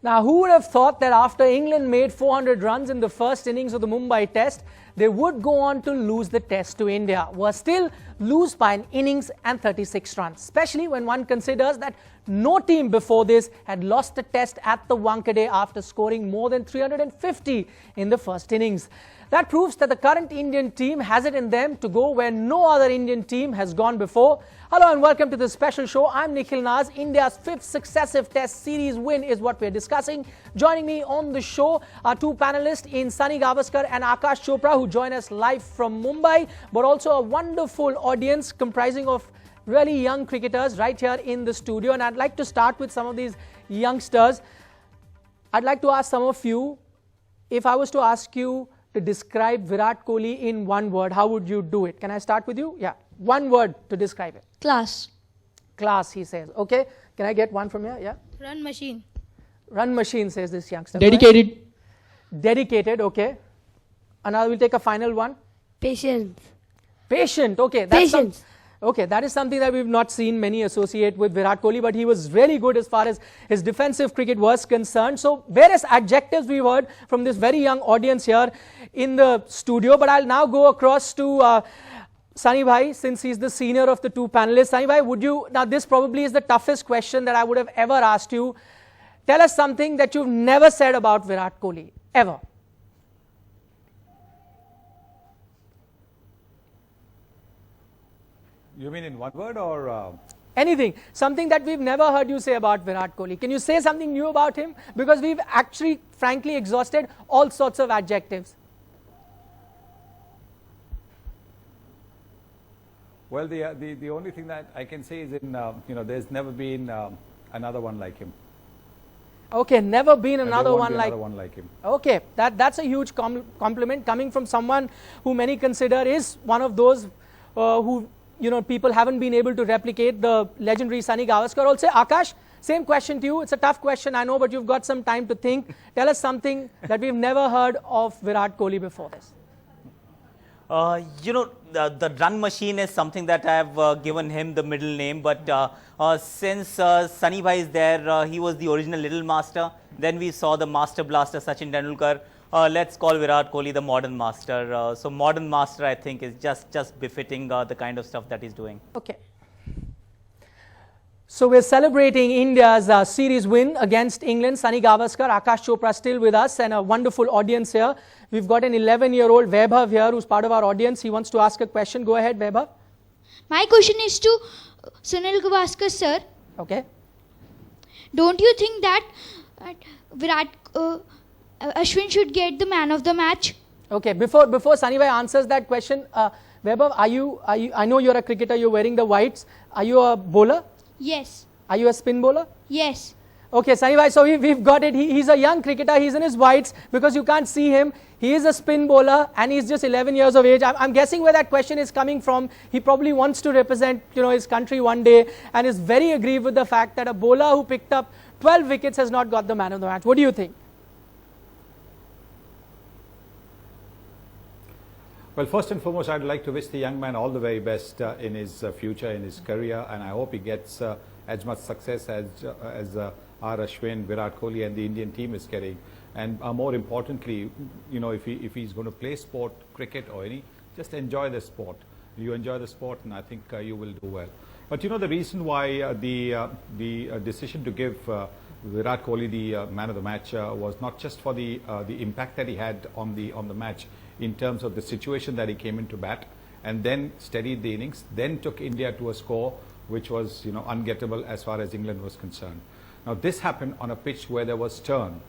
Now, who would have thought that after England made 400 runs in the first innings of the Mumbai Test, they would go on to lose the Test to India, were still lose by an innings and 36 runs, especially when one considers that no team before this had lost the Test at the Wankhede after scoring more than 350 in the first innings. That proves that the current Indian team has it in them to go where no other Indian team has gone before. Hello and welcome to this special show. I'm Nikhil Naz. India's fifth successive Test series win is what we're discussing. Joining me on the show are two panelists in Sunil Gavaskar and Akash Chopra, who join us live from Mumbai, but also a wonderful audience comprising of really young cricketers right here in the studio. And I'd like to start with some of these youngsters. I'd like to ask some of you, if I was to ask you to describe Virat Kohli in one word, how would you do it? Can I start with you? Yeah, one word to describe it. Class. Class, he says. Okay, can I get one from here? Yeah. Run machine. Run machine, says this youngster. Dedicated. Dedicated, okay. Another, we'll take a final one. Patience. Patient, okay. That's Patience. Okay, that is something that we've not seen many associate with Virat Kohli, but he was really good as far as his defensive cricket was concerned. So, various adjectives we've heard from this very young audience here in the studio. But I'll now go across to Sunny Bhai, since he's the senior of the two panelists. Sunny Bhai, would you, now this probably is the toughest question that I would have ever asked you. Tell us something that you've never said about Virat Kohli, ever. You mean in one word or? Anything, something that we've never heard you say about Virat Kohli. Can you say something new about him? Because we've actually, frankly, exhausted all sorts of adjectives. Well, the only thing that I can say is there's never been another one like him. Okay, never been another one like him. Okay, that's a huge compliment coming from someone who many consider is one of those who, people haven't been able to replicate the legendary Sunil Gavaskar. Also, Akash, same question to you. It's a tough question, I know, but you've got some time to think. Tell us something that we've never heard of Virat Kohli before this. The run machine is something that I have given him the middle name, but since Sunny Bhai is there, he was the original little master. Then we saw the master blaster Sachin Tendulkar. Let's call Virat Kohli the modern master. So modern master, I think, is just befitting the kind of stuff that he's doing. Okay. So we're celebrating India's series win against England. Sunil Gavaskar, Akash Chopra still with us, and a wonderful audience here. We've got an 11-year-old Vaibhav here who's part of our audience. He wants to ask a question. Go ahead, Vaibhav. My question is to Sunil Gavaskar, sir. Okay. Don't you think that Virat Ashwin should get the man of the match? Okay, before Sunny Bhai answers that question, Vaibhav, I know you're a cricketer, you're wearing the whites. Are you a bowler? Yes. Are you a spin bowler? Yes. Okay, Sunny Bhai, so we've got it. He's a young cricketer, he's in his whites because you can't see him. He is a spin bowler and he's just 11 years of age. I'm guessing where that question is coming from. He probably wants to represent his country one day and is very aggrieved with the fact that a bowler who picked up 12 wickets has not got the man of the match. What do you think? Well, first and foremost, I'd like to wish the young man all the very best in his future, in his career, and I hope he gets as much success as R. Ashwin, Virat Kohli and the Indian team is getting. And more importantly, if he's going to play sport, cricket or any, just enjoy the sport. You enjoy the sport and I think you will do well. But the reason why the decision to give Virat Kohli the man of the match was not just for the impact that he had on the match in terms of the situation that he came into bat and then steadied the innings, then took India to a score which was ungettable as far as England was concerned. Now this happened on a pitch where there was turn.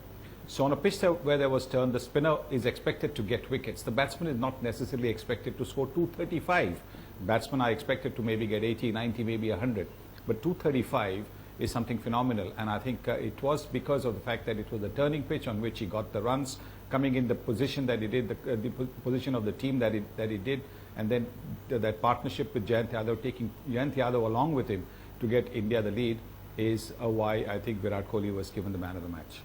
So on a pitch where there was turn, the spinner is expected to get wickets. The batsman is not necessarily expected to score 235. Batsmen are expected to maybe get 80, 90, maybe 100. But 235 is something phenomenal, and I think it was because of the fact that it was a turning pitch on which he got the runs, coming in the position that he did, the position of the team that he did, and then that partnership with Jayant Yadav, taking Jayant Yadav along with him to get India the lead, is why I think Virat Kohli was given the man of the match.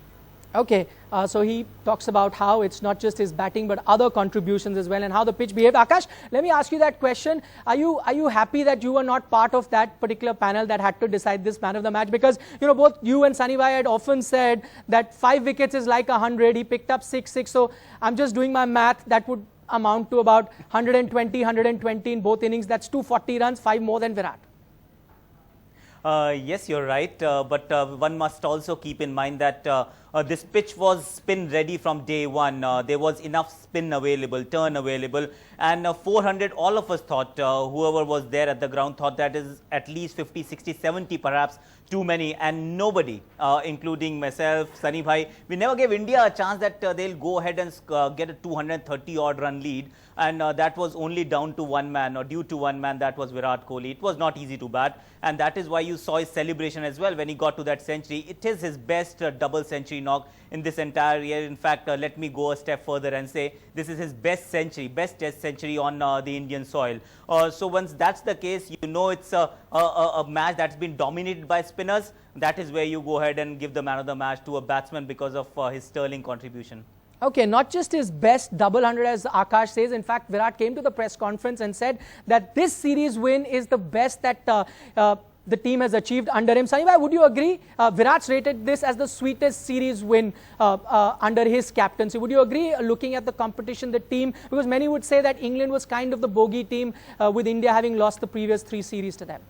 Okay, so he talks about how it's not just his batting but other contributions as well and how the pitch behaved. Akash, let me ask you that question. Are you happy that you were not part of that particular panel that had to decide this man of the match? Because, you know, both you and Sunny Bhai had often said that 5 wickets is like 100. He picked up 6. So I'm just doing my math. That would amount to about 120 in both innings. That's 240 runs, 5 more than Virat. Yes, you're right. But one must also keep in mind that this pitch was spin ready from day one. There was enough spin available, turn available, and 400, all of us thought, whoever was there at the ground thought that is at least 50, 60, 70 perhaps too many, and nobody, including myself, Sunny Bhai, we never gave India a chance that they'll go ahead and get a 230 odd run lead, and that was only down to one man, or due to one man, that was Virat Kohli. It was not easy to bat, and that is why you saw his celebration as well when he got to that century. It is his best double century knock in this entire year. In fact, let me go a step further and say this is his best century, best test century on the Indian soil. So once that's the case, you know it's a match that's been dominated by spinners. That is where you go ahead and give the man of the match to a batsman because of his sterling contribution. Okay, not just his best double 100 as Akash says. In fact, Virat came to the press conference and said that this series win is the best that the team has achieved under him. Sunny Bhai, would you agree? Virat's rated this as the sweetest series win under his captaincy. Would you agree, looking at the competition, the team? Because many would say that England was kind of the bogey team with India having lost the previous 3 series to them.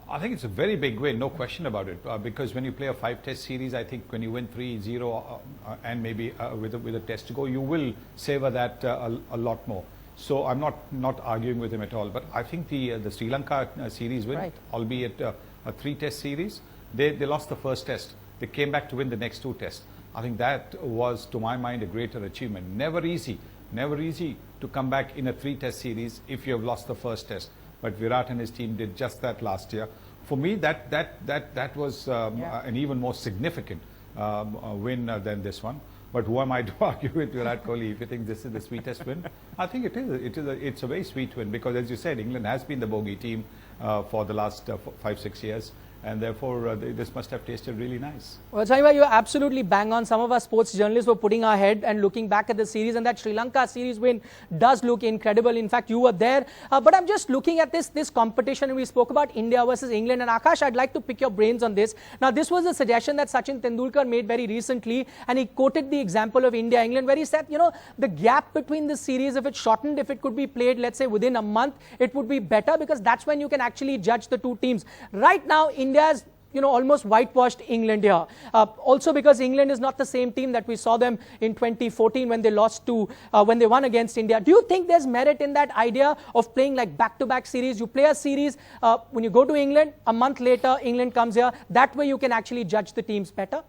I think it's a very big win, no question about it. Because when you play a 5-test series, I think when you win 3-0 and maybe with a test to go, you will savor that a lot more. So I'm not arguing with him at all. But I think the Sri Lanka series win, right, albeit a 3-test series, they lost the first test. They came back to win the next 2 tests. I think that was, to my mind, a greater achievement. Never easy to come back in a 3-test series if you have lost the first test. But Virat and his team did just that last year. For me, that was an even more significant win than this one. But who am I to argue with Virat Kohli if you think this is the sweetest win? I think it is. It's a very sweet win because, as you said, England has been the bogey team for the last 5-6 years. And therefore, this must have tasted really nice. Well, Sunny Bhai, you're absolutely bang on. Some of our sports journalists were putting our head and looking back at the series, and that Sri Lanka series win does look incredible. In fact, you were there. But I'm just looking at this competition, and we spoke about India versus England. And Akash, I'd like to pick your brains on this. Now, this was a suggestion that Sachin Tendulkar made very recently, and he quoted the example of India-England, where he said, you know, the gap between the series, if it shortened, if it could be played, let's say, within a month, it would be better because that's when you can actually judge the 2 teams. Right now, India's, you know, almost whitewashed England here. Also because England is not the same team that we saw them in 2014 when they lost to, when they won against India. Do you think there's merit in that idea of playing like back-to-back series? You play a series, when you go to England, a month later, England comes here. That way you can actually judge the teams better?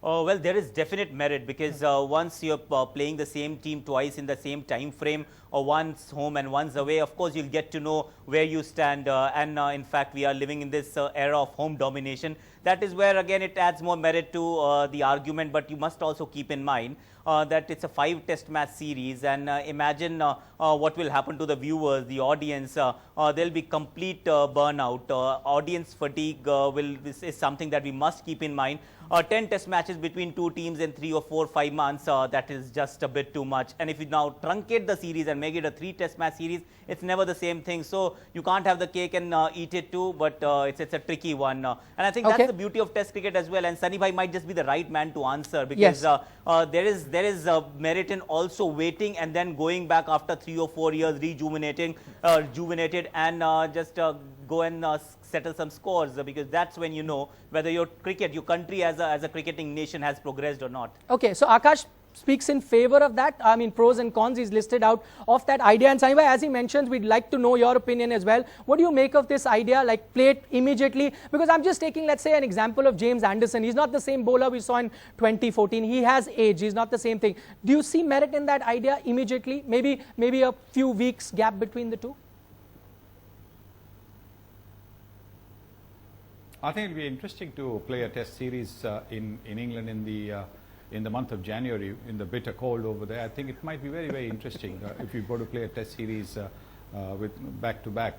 Well, there is definite merit because once you're playing the same team twice in the same time frame, or once home and once away, of course, you'll get to know where you stand. In fact, we are living in this era of home domination. That is where, again, it adds more merit to the argument. But you must also keep in mind that it's a 5-test match series. And imagine what will happen to the viewers, the audience. There'll be complete burnout. Audience fatigue is something that we must keep in mind. 10 test matches between 2 teams in 3 or 4, 5 months, that is just a bit too much. And if you now truncate the series and make it a 3-test match series, it's never the same thing. So you can't have the cake and eat it too, but it's a tricky one. And I think that's the beauty of test cricket as well. And Sunny Bhai might just be the right man to answer because there is merit in also waiting and then going back after 3 or 4 years, rejuvenated and just go and settle some scores because that's when you know whether your country as a cricketing nation has progressed or not. Okay, so Akash speaks in favor of that. I mean, pros and cons he's listed out of that idea. And Sunny Bhai, as he mentions, we'd like to know your opinion as well. What do you make of this idea, like play it immediately? Because I'm just taking, let's say, an example of James Anderson. He's not the same bowler we saw in 2014. He has age. He's not the same thing. Do you see merit in that idea immediately? Maybe a few weeks gap between the 2? I think it'll be interesting to play a test series in England in the month of January in the bitter cold over there. I think it might be very, very interesting if you go to play a test series with back-to-back.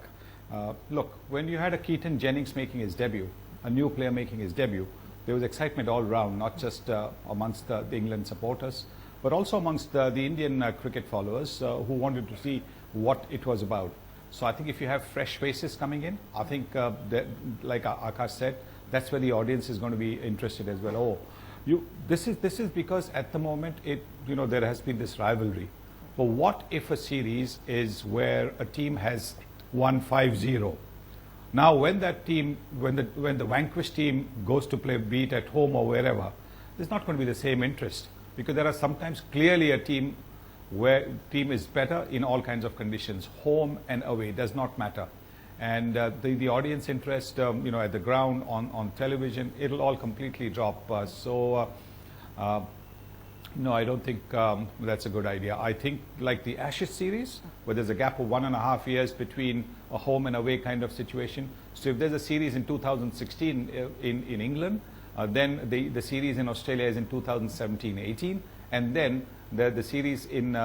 Look, when you had a Keaton Jennings making his debut, a new player making his debut, there was excitement all round, not just amongst the England supporters, but also amongst the Indian cricket followers who wanted to see what it was about. So I think if you have fresh faces coming in, I think like Akash said, that's where the audience is going to be interested as well. Oh, this is because at the moment there has been this rivalry. But what if a series is where a team has won 5-0? Now, when that team, when the vanquished team goes to play, be it at home or wherever, there's not going to be the same interest, because there are sometimes clearly a team where team is better in all kinds of conditions, home and away, does not matter. And the audience interest, at the ground, on television, it'll all completely drop. No, I don't think that's a good idea. I think like the Ashes series, where there's a gap of 1.5 years between a home and away kind of situation. So if there's a series in 2016 in England, then the series in Australia is in 2017-18, and then the series in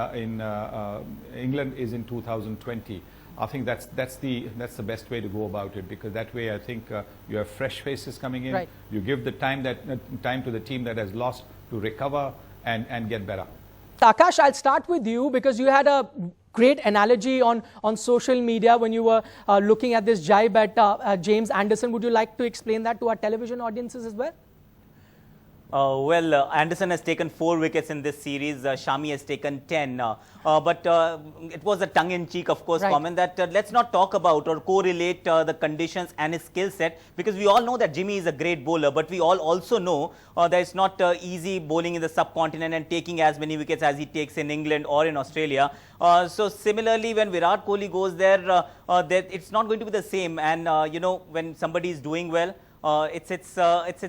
England is in 2020. I think that's the best way to go about it, because that way I think you have fresh faces coming in. Right. You give the time to the team that has lost to recover and get better. Akash, I'll start with you, because you had a great analogy on social media when you were looking at this jibe at James Anderson. Would you like to explain that to our television audiences as well? Anderson has taken 4 wickets in this series. Shami has taken 10. But it was a tongue-in-cheek, of course, comment that let's not talk about or correlate the conditions and his skill set, because we all know that Jimmy is a great bowler, but we all also know that it's not easy bowling in the subcontinent and taking as many wickets as he takes in England or in Australia. So similarly, when Virat Kohli goes there, it's not going to be the same. And when somebody is doing well, it's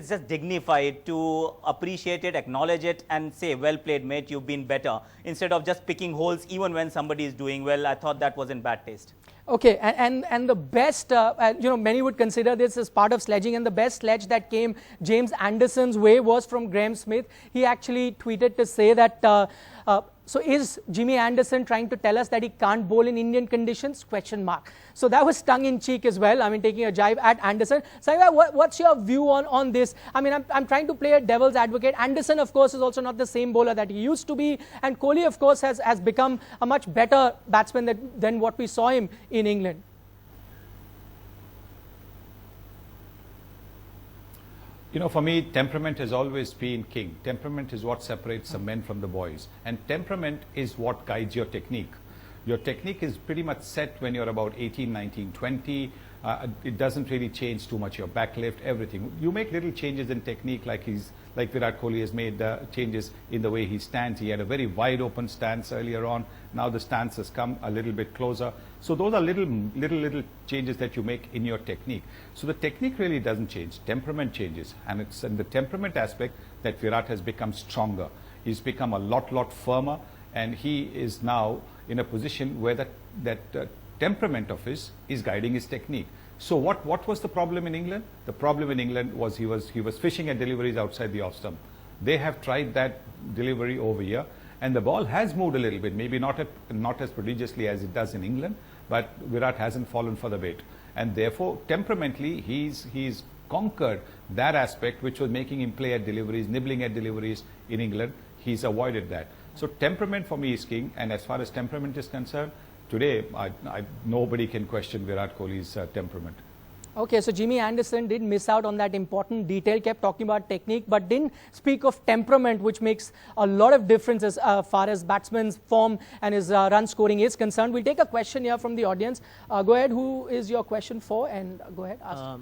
just dignified to appreciate it, acknowledge it, and say, well played, mate, you've been better, instead of just picking holes even when somebody is doing well. I thought that was in bad taste. Okay, and the best, many would consider this as part of sledging, and the best sledge that came James Anderson's way was from Graham Smith. He actually tweeted to say that, so is Jimmy Anderson trying to tell us that he can't bowl in Indian conditions? ? So that was tongue-in-cheek as well. I mean, taking a jibe at Anderson. Saiba, what's your view on this? I mean, I'm trying to play a devil's advocate. Anderson, of course, is also not the same bowler that he used to be. And Kohli, of course, has become a much better batsman than what we saw him in England. For me, temperament has always been king. Temperament is what separates the men from the boys. And temperament is what guides your technique. Your technique is pretty much set when you're about 18, 19, 20. It doesn't really change too much. Your backlift, everything. You make little changes in technique, like Virat Kohli has made changes in the way he stands. He had a very wide open stance earlier on. Now the stance has come a little bit closer. So those are little changes that you make in your technique. So the technique really doesn't change. Temperament changes. And it's in the temperament aspect that Virat has become stronger. He's become a lot firmer. And he is now in a position where that temperament of his is guiding his technique. So what was the problem in England? The problem in England was he was fishing at deliveries outside the off stump. They have tried that delivery over here, and the ball has moved a little bit, maybe not as prodigiously as it does in England, but Virat hasn't fallen for the bait. And therefore, temperamentally, he's conquered that aspect which was making him play at deliveries, nibbling at deliveries in England. He's avoided that. So temperament for me is king, and as far as temperament is concerned, today nobody can question Virat Kohli's temperament. Okay, so Jimmy Anderson did miss out on that important detail, kept talking about technique, but didn't speak of temperament, which makes a lot of difference as far as batsman's form and his run scoring is concerned. We'll take a question here from the audience. Go ahead, who is your question for? And go ahead, ask.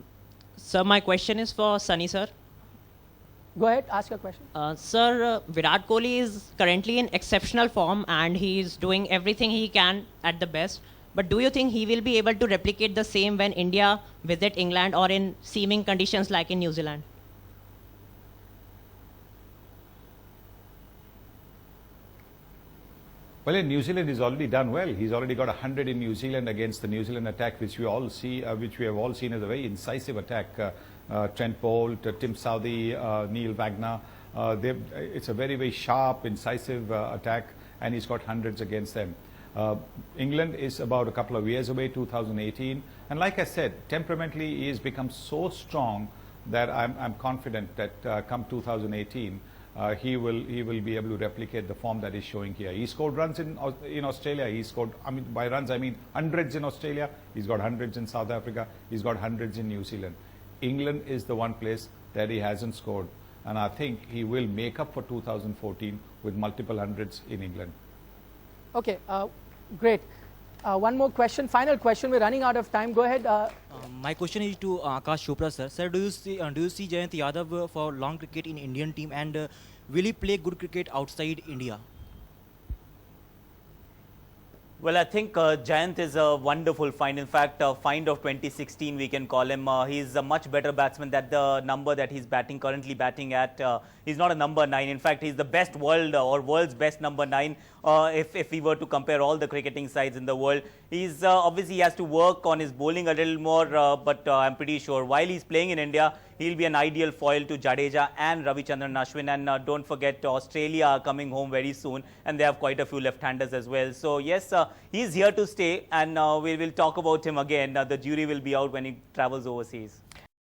Sir, my question is for Sunny, sir. Go ahead, ask your question. Sir, Virat Kohli is currently in exceptional form and he's doing everything he can at the best. But do you think he will be able to replicate the same when India visit England or in seeming conditions like in New Zealand? Well, in New Zealand, he's already done well. He's already got 100 in New Zealand against the New Zealand attack, which we all see, which we have all seen as a very incisive attack. Trent Bolt, Tim Southee, Neil Wagner. It's a very sharp, incisive attack, and he's got hundreds against them. England is about a couple of years away, 2018. And like I said, temperamentally he has become so strong that I'm confident that come 2018 he will be able to replicate the form that he's showing here. He scored runs in Australia. He scored, I mean, by runs I mean hundreds in Australia. He's got hundreds in South Africa. He's got hundreds in New Zealand. England is the one place that he hasn't scored, and I think he will make up for 2014 with multiple hundreds in England. Okay, great. One more question, final question. We're running out of time. Go ahead. My question is to Akash Chopra, sir. Sir, do you see Jayant Yadav for long cricket in Indian team, and will he play good cricket outside India? Well, I think Jayant is a wonderful find. In fact, find of 2016 we can call him. He's a much better batsman than the number that he's currently batting at. He's not a number 9. In fact, he's the best world's best number 9. If we were to compare all the cricketing sides in the world, he's obviously he has to work on his bowling a little more. But I'm pretty sure while he's playing in India, he'll be an ideal foil to Jadeja and Ravichandran Ashwin. And don't forget, Australia are coming home very soon, and they have quite a few left-handers as well. So yes, he's here to stay, and we will talk about him again. The jury will be out when he travels overseas.